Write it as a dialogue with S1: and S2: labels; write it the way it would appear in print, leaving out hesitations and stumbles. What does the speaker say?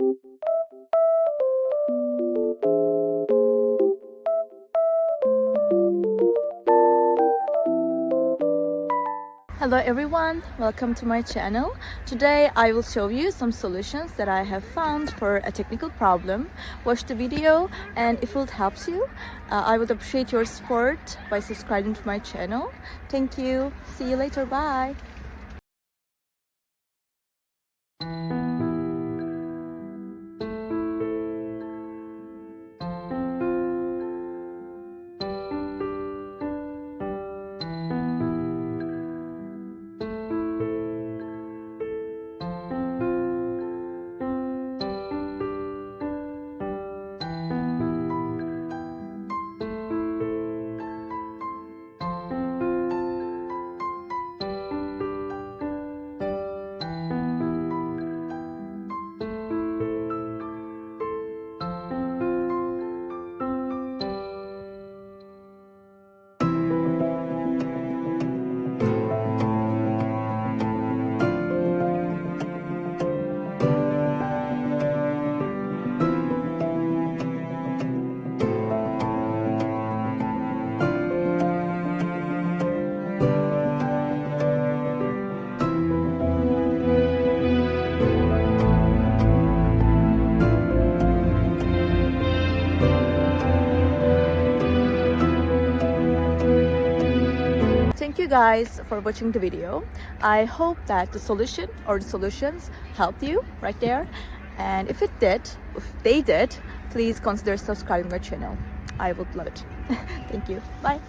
S1: Hello everyone, welcome to my channel. Today I will show you some solutions that I have found for a technical problem. Watch the video, and if it helps you, I would appreciate your support by subscribing to my channel. Thank you. See you later. Bye. Thank you guys for watching the video. I hope that the solution or the solutions helped you right there. And if they did, please consider subscribing my channel. I would love it. Thank you. Bye.